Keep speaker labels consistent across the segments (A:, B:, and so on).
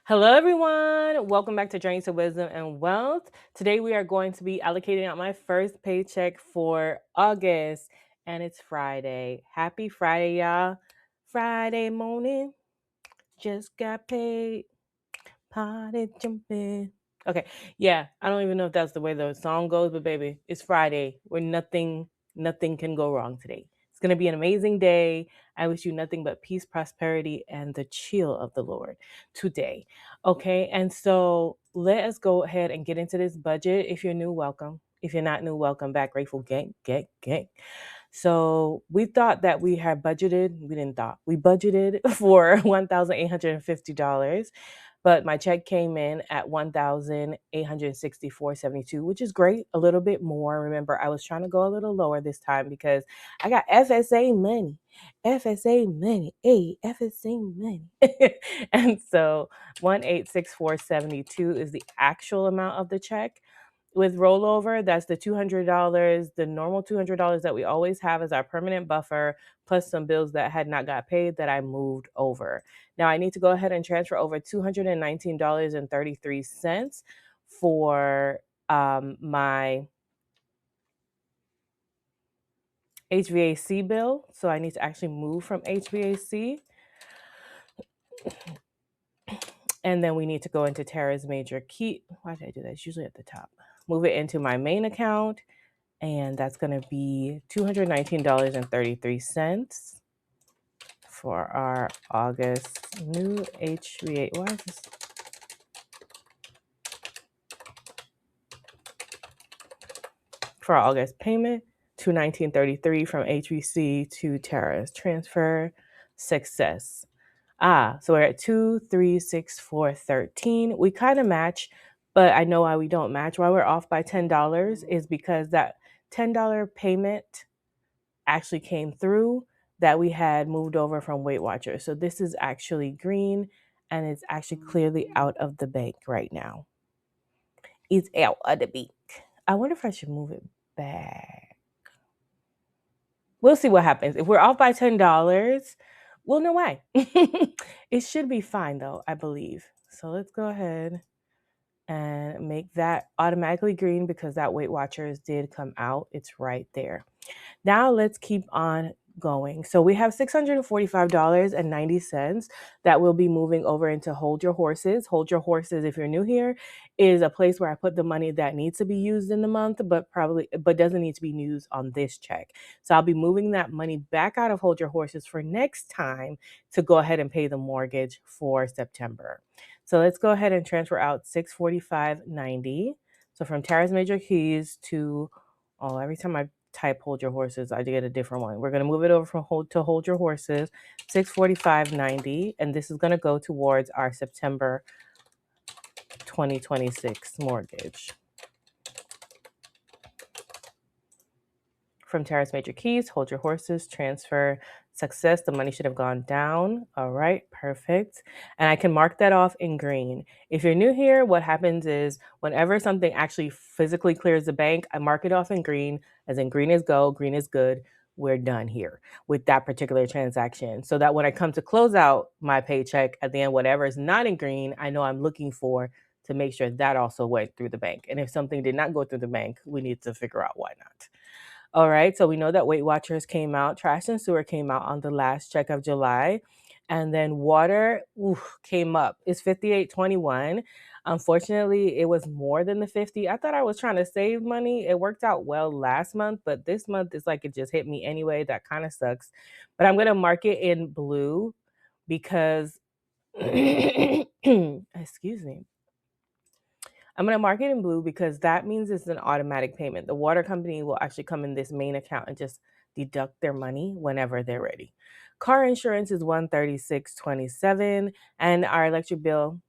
A: Hello, everyone. Welcome back to Journeys to Wisdom and Wealth. Today, we are going to be allocating out my first paycheck for August, and it's Friday. Happy Friday, y'all. Friday morning, just got paid. Party jumping. Okay, yeah, I don't even know if that's the way the song goes, but baby, it's Friday where nothing can go wrong today. It's gonna be an amazing day. I wish you nothing but peace, prosperity, and the chill of the Lord today. Okay, and so let us go ahead and get into this budget. If you're new, welcome. If you're not new, welcome back. Grateful gang. So we thought that we had budgeted. We didn't thought we budgeted for $1,850, but my check came in at $1,864.72, which is great. A little bit more. Remember, I was trying to go a little lower this time because I got FSA money. FSA money. Hey, FSA money. And so 1,864.72 is the actual amount of the check. With rollover, that's the $200, the normal $200 that we always have as our permanent buffer, plus some bills that had not got paid that I moved over. Now I need to go ahead and transfer over $219.33 for my HVAC bill. So I need to actually move from HVAC. And then we need to go into Tara's major key. Why did I do that? It's usually at the top. Move it into my main account. And that's going to be $219.33 for our August new HVAC. Why is this? For our August payment, $219.33 from HVC to Tara's transfer. Success. So we're at 236,413. We kind of match, but I know why we don't match. Why we're off by $10 is because that $10 payment actually came through that we had moved over from Weight Watchers. So this is actually green and it's actually clearly out of the bank right now. It's out of the bank. I wonder if I should move it back. We'll see what happens. If we're off by $10, we'll know why. It should be fine though, I believe. So let's go ahead and make that automatically green because that Weight Watchers did come out. It's right there. Now let's keep on going. So we have $645.90 that will be moving over into Hold Your Horses. Hold Your Horses, if you're new here, is a place where I put the money that needs to be used in the month, but doesn't need to be used on this check. So I'll be moving that money back out of Hold Your Horses for next time to go ahead and pay the mortgage for September. So let's go ahead and transfer out $645.90. So from Tara's Major Keys to, every time I type Hold Your Horses, I get a different one. We're going to move it over from Hold Your Horses, $645.90, and this is going to go towards our September 2026 mortgage. From Tara's Major Keys, Hold Your Horses, transfer, success. The money should have gone down. All right, perfect. And I can mark that off in green. If you're new here, what happens is whenever something actually physically clears the bank, I mark it off in green, as in green is go, green is good. We're done here with that particular transaction. So that when I come to close out my paycheck at the end, whatever is not in green, I know I'm looking for to make sure that also went through the bank. And if something did not go through the bank, we need to figure out why not. All right, so we know that Weight Watchers came out, trash and sewer came out on the last check of July, and then water came up. It's 58.21. Unfortunately, it was more than the 50. I thought I was trying to save money. It worked out well last month, but this month it's like it just hit me anyway. That kind of sucks. But I'm gonna mark it in blue because excuse me. I'm going to mark it in blue because that means it's an automatic payment. The water company will actually come in this main account and just deduct their money whenever they're ready. Car insurance is $136.27, and our electric bill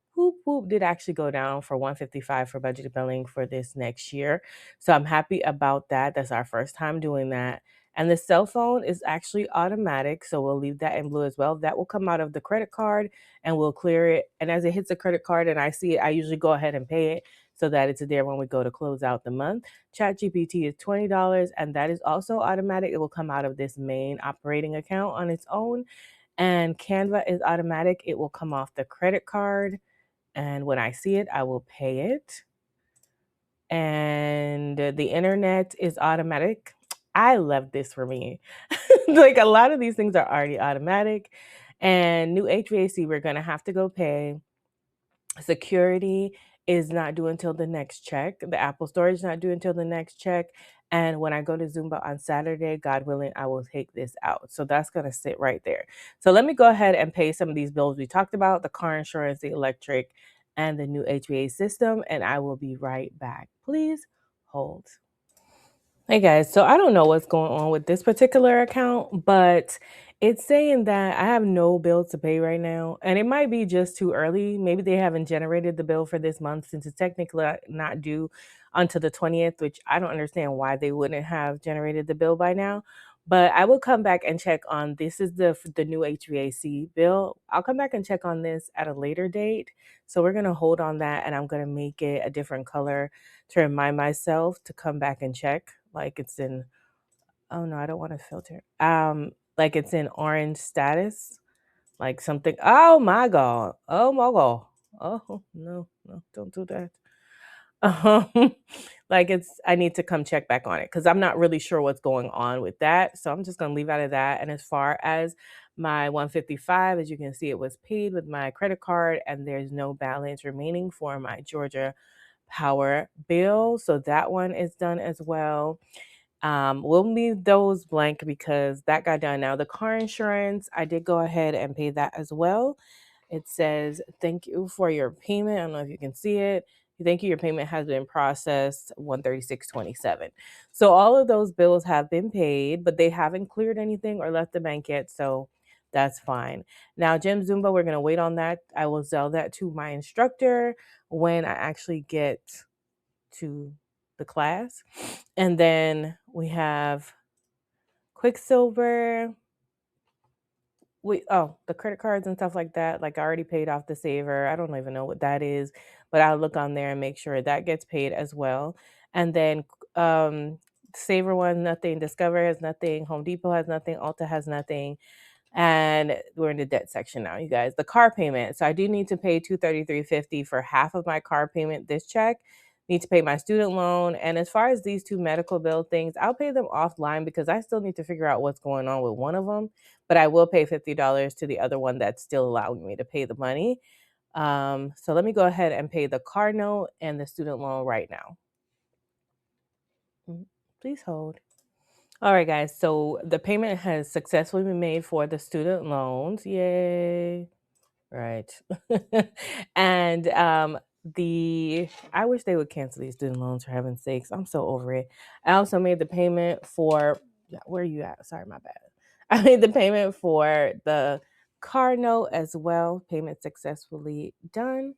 A: did actually go down for $155 for budget billing for this next year. So I'm happy about that. That's our first time doing that. And the cell phone is actually automatic, so we'll leave that in blue as well. That will come out of the credit card and we'll clear it. And as it hits the credit card and I see it, I usually go ahead and pay it so that it's there when we go to close out the month. ChatGPT is $20, and that is also automatic. It will come out of this main operating account on its own. And Canva is automatic. It will come off the credit card. And when I see it, I will pay it. And the internet is automatic. I love this for me. Like a lot of these things are already automatic. And new HVAC, we're going to have to go pay. Security is not due until the next check. The Apple storage is not due until the next check. And when I go to Zumba on Saturday, God willing, I will take this out. So that's going to sit right there. So let me go ahead and pay some of these bills we talked about, the car insurance, the electric, and the new HVAC system. And I will be right back. Please hold. Hey guys, so I don't know what's going on with this particular account, but it's saying that I have no bills to pay right now. And it might be just too early. Maybe they haven't generated the bill for this month since it's technically not due until the 20th, which I don't understand why they wouldn't have generated the bill by now. But I will come back and check on this is the new HVAC bill. I'll come back and check on this at a later date. So we're going to hold on that and I'm going to make it a different color to remind myself to come back and check like it's in oh no, I don't want to filter. Like it's in orange status, like something. Oh my god. Oh my god. Oh no, no, don't do that. Um, like it's I need to come check back on it because I'm not really sure what's going on with that. So I'm just gonna leave out of that. And as far as my 155, as you can see, it was paid with my credit card, and there's no balance remaining for my Georgia Power bill. So that one is done as well. We'll leave those blank because that got done. Now, the car insurance, I did go ahead and pay that as well. It says, thank you for your payment. I don't know if you can see it. Thank you. Your payment has been processed 136.27. So all of those bills have been paid, but they haven't cleared anything or left the bank yet. So that's fine. Now, Gym Zumba, we're going to wait on that. I will sell that to my instructor when I actually get to the class. And then we have Quicksilver. The credit cards and stuff like that. Like I already paid off the saver. I don't even know what that is, but I'll look on there and make sure that gets paid as well. And then saver one, nothing. Discover has nothing. Home Depot has nothing. Ulta has nothing. And we're in the debt section now, you guys. The car payment. So I do need to pay $233.50 for half of my car payment this check. Need to pay my student loan. And as far as these two medical bill things, I'll pay them offline because I still need to figure out what's going on with one of them. But I will pay $50 to the other one that's still allowing me to pay the money. So let me go ahead and pay the car note and the student loan right now. Please hold. All right, guys. So the payment has successfully been made for the student loans. Yay. Right. And I wish they would cancel these student loans for heaven's sakes. I'm so over it. I also made the payment for where are you at? Sorry, my bad. I made the payment for the car note as well. Payment successfully done.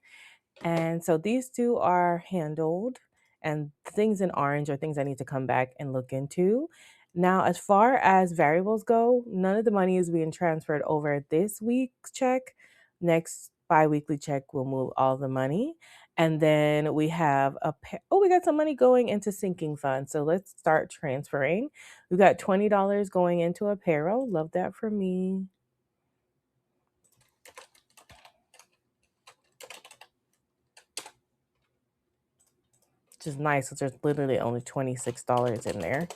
A: And so these two are handled, and things in orange are things I need to come back and look into. Now, as far as variables go, none of the money is being transferred over this week's check. Next bi-weekly check will move all the money. And then we have we got some money going into sinking fund. So let's start transferring. We've got $20 going into a payroll. Love that for me. Which is nice because there's literally only $26 in there.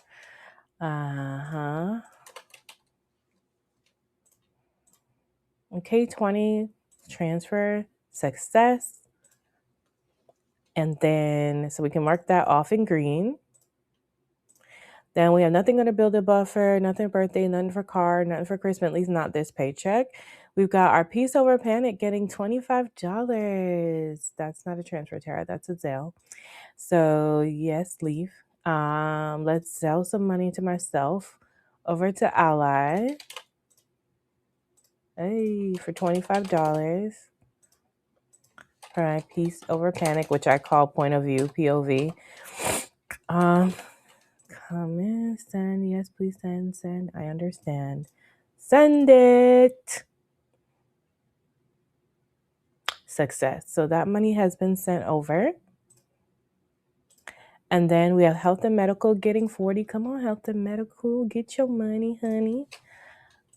A: Okay, 20 transfer success. And then, so we can mark that off in green. Then we have nothing going to build a buffer, nothing birthday, nothing for car, nothing for Christmas, at least not this paycheck. We've got our Peace Over Panic getting $25. That's not a transfer, Tara. That's a Zelle. So yes, leave. Let's sell some money to myself over to Ally. Hey, for $25. For my Peace Over Panic, which I call point of view, POV. Come in, send. Yes, please send. I understand. Send it. Success. So that money has been sent over. And then we have health and medical getting 40. Come on, health and medical. Get your money, honey.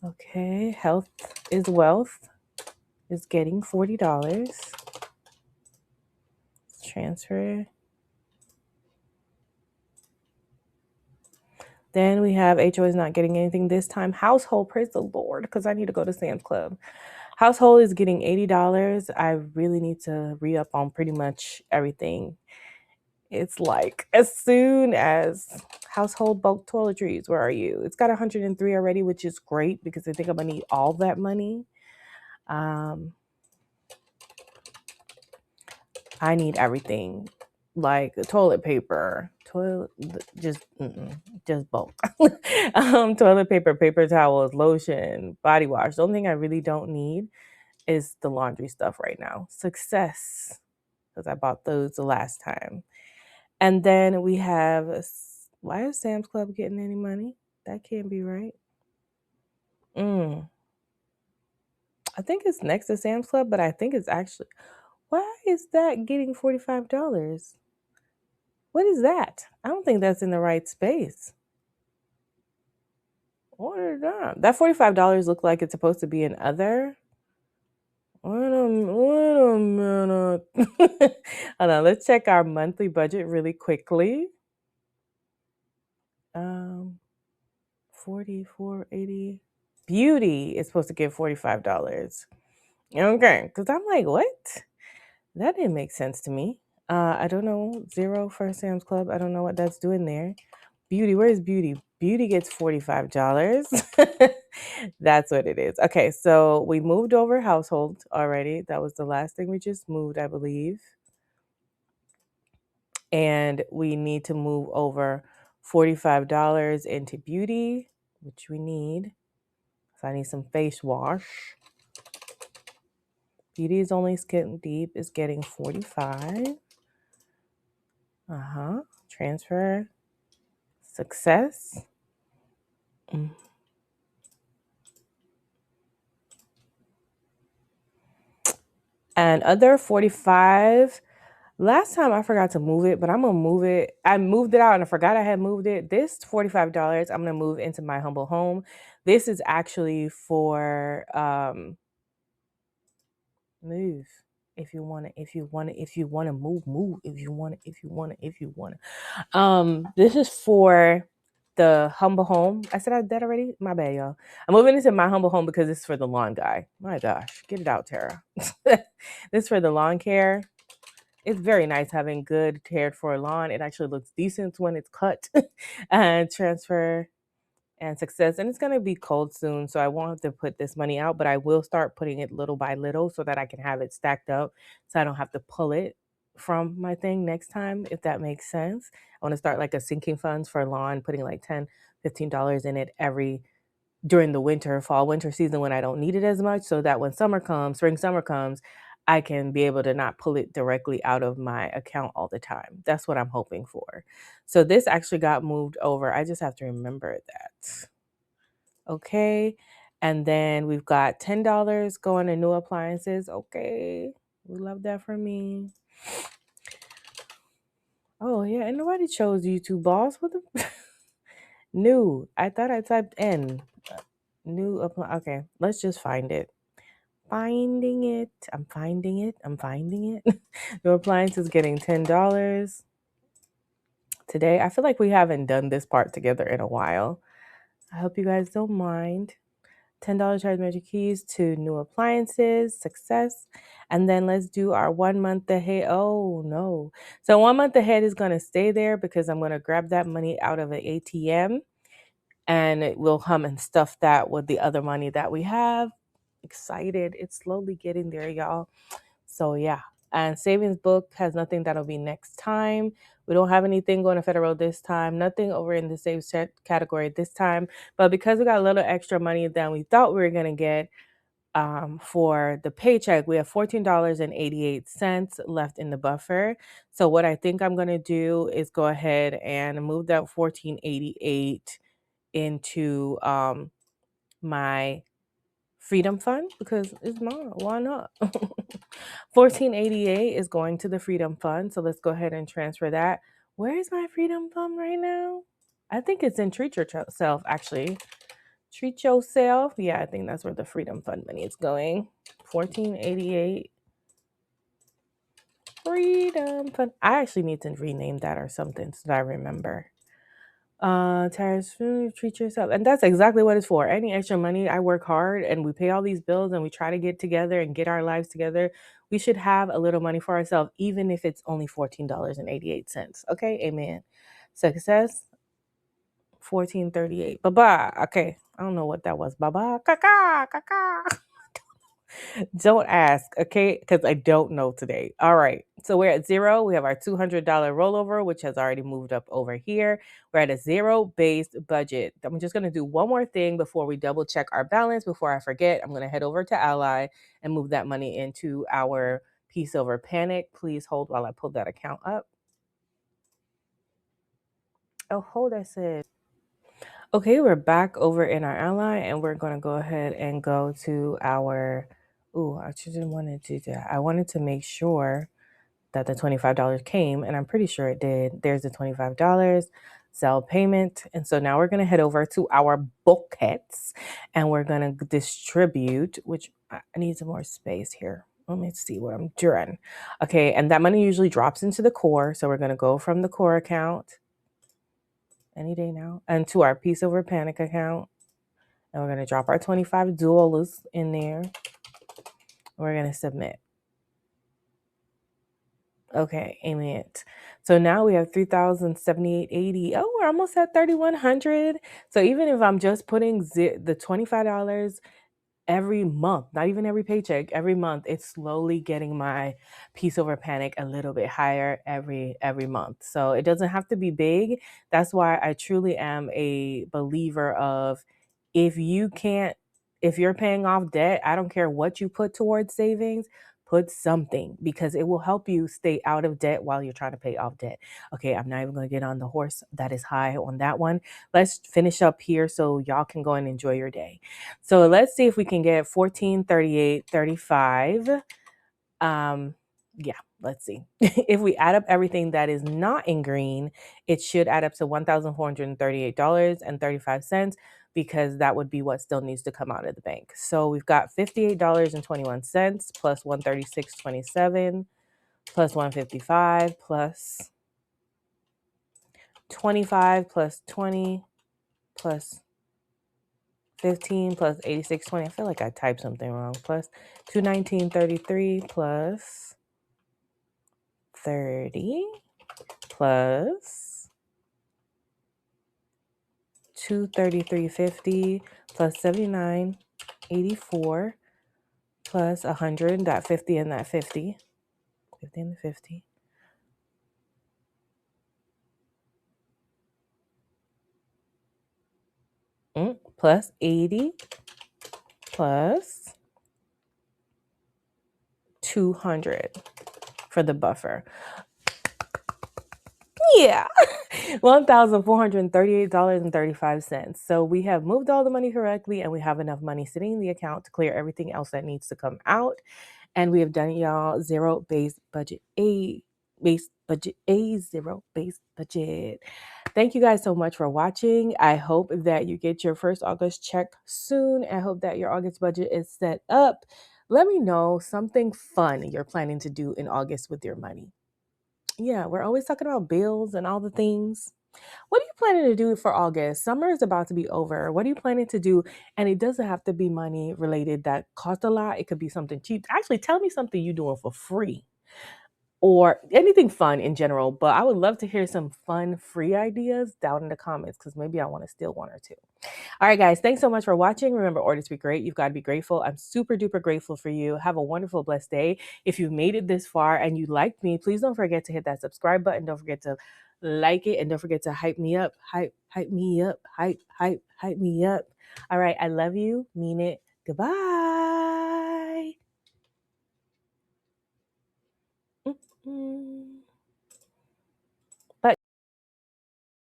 A: Okay. Health is wealth is getting $40. transfer. Then we have HO is not getting anything this time. Household, praise the Lord, because I need to go to Sam's Club. Household is getting $80. I really need to re-up on pretty much everything. It's like as soon as household bulk toiletries, where are you? It's got 103 already, which is great because I think I'm gonna need all that money. I need everything, like toilet paper, just bulk. Toilet paper, paper towels, lotion, body wash. The only thing I really don't need is the laundry stuff right now. Success, because I bought those the last time. And then we have, why is Sam's Club getting any money? That can't be right. I think it's next to Sam's Club, but I think it's actually, why is that getting $45? What is that? I don't think that's in the right space. What is that? That $45 look like it's supposed to be in other. Wait a minute. Hold on, let's check our monthly budget really quickly. 44.80. Beauty is supposed to give $45. Okay, because I'm like, what? That didn't make sense to me. I don't know. 0 for Sam's Club. I don't know what that's doing there. Beauty, where's Beauty? Beauty gets $45. That's what it is. Okay, so we moved over household already. That was the last thing we just moved, I believe. And we need to move over $45 into beauty, which we need. So I need some face wash. Beauty is only Skin Deep is getting 45. Transfer. Success. And other 45. Last time I forgot to move it, but I'm going to move it. I moved it out and I forgot I had moved it. This $45, I'm going to move into my humble home. This is actually for move. If you want to move. This is for the humble home. I said that already? My bad, y'all. I'm moving into my humble home because it's for the lawn guy. My gosh, get it out, Tara. This is for the lawn care. It's very nice having good cared for lawn. It actually looks decent when it's cut. And transfer and success. And it's going to be cold soon, so I won't have to put this money out, but I will start putting it little by little so that I can have it stacked up so I don't have to pull it from my thing next time, if that makes sense. I want to start like a sinking funds for lawn, putting like $10, $15 in it during the winter season when I don't need it as much, so that when spring, summer comes, I can be able to not pull it directly out of my account all the time. That's what I'm hoping for. So this actually got moved over. I just have to remember that. Okay. And then we've got $10 going to new appliances. Okay. We love that for me. Oh, yeah. And nobody chose YouTube boss. What the? New. I thought I typed N. New. Okay. Let's just find it. Finding it. I'm finding it. New appliance is getting $10 today. I feel like we haven't done this part together in a while. I hope you guys don't mind. $10 charge magic keys to new appliances. Success. And then let's do our 1 month ahead. Oh no. So 1 month ahead is going to stay there because I'm going to grab that money out of an ATM and it will come and stuff that with the other money that we have. Excited. It's slowly getting there, y'all. So yeah. And savings book has nothing. That'll be next time. We don't have anything going to federal this time. Nothing over in the save category this time. But because we got a little extra money than we thought we were going to get for the paycheck, we have $14.88 left in the buffer. So what I think I'm going to do is go ahead and move that $14.88 into my Freedom Fund because it's mine. Why not? $14.88 is going to the Freedom Fund. So let's go ahead and transfer that. Where is my Freedom Fund right now? I think it's in Treat Yourself, actually. Treat Yourself. Yeah, I think that's where the Freedom Fund money is going. $14.88. Freedom Fund. I actually need to rename that or something so that I remember. Tires, treat yourself. And that's exactly what it's for. Any extra money, I work hard and we pay all these bills and we try to get together and get our lives together. We should have a little money for ourselves, even if it's only $14.88. Okay, amen. Success, 1438. Bye-bye. Okay. I don't know what that was. Bye-bye. Kaka, kaka. Don't ask, okay? Because I don't know today. All right. So we're at zero. We have our $200 rollover, which has already moved up over here. We're at a zero-based budget. I'm just going to do one more thing before we double check our balance. Before I forget, I'm going to head over to Ally and move that money into our Peace Over Panic. Please hold while I pull that account up. Oh, hold, I said. Okay, we're back over in our Ally, and we're going to go ahead and go to our. Ooh, I just didn't want to do that. I wanted to make sure that the $25 came, and I'm pretty sure it did. There's the $25 sell payment. And so now we're going to head over to our buckets, and we're going to distribute, which I need some more space here. Let me see what I'm doing. Okay, and that money usually drops into the core. So we're going to go from the core account any day now and to our Peace Over Panic account. And we're going to drop our $25 in there. We're going to submit. Okay, amen. So now we have 3,078.80. Oh, we're almost at 3,100. So even if I'm just putting the $25 every month, not even every paycheck, every month, it's slowly getting my Peace Over Panic a little bit higher every month. So it doesn't have to be big. That's why I truly am a believer of if you're paying off debt, I don't care what you put towards savings, put something because it will help you stay out of debt while you're trying to pay off debt. Okay, I'm not even going to get on the horse that is high on that one. Let's finish up here so y'all can go and enjoy your day. So let's see if we can get 1438.35. Yeah, let's see. If we add up everything that is not in green, it should add up to $1,438.35 because that would be what still needs to come out of the bank. So we've got $58.21 plus 136.27 plus 155 plus 25 plus 20 plus 15 plus 86.20. I feel like I typed something wrong. Plus 219.33 plus 30 plus 233.50 plus 79.84 plus 100, that 50 and that 50. 50 and the 50. Plus 80 plus 200 for the buffer. Yeah, $1,438.35. So we have moved all the money correctly and we have enough money sitting in the account to clear everything else that needs to come out. And we have done y'all zero-based budget A, zero-based budget. Thank you guys so much for watching. I hope that you get your first August check soon. I hope that your August budget is set up. Let me know something fun you're planning to do in August with your money. Yeah, we're always talking about bills and all the things. What are you planning to do for August? Summer is about to be over. What are you planning to do? And it doesn't have to be money related that costs a lot. It could be something cheap. Actually, tell me something you're doing for free or anything fun in general. But I would love to hear some fun, free ideas down in the comments because maybe I want to steal one or two. All right, guys, thanks so much for watching. Remember, orders be great. You've got to be grateful. I'm super duper grateful for you. Have a wonderful, blessed day. If you've made it this far and you liked me, please don't forget to hit that subscribe button. Don't forget to like it and don't forget to hype me up. Hype me up. Hype me up. All right, I love you. Mean it. Goodbye. Mm-hmm.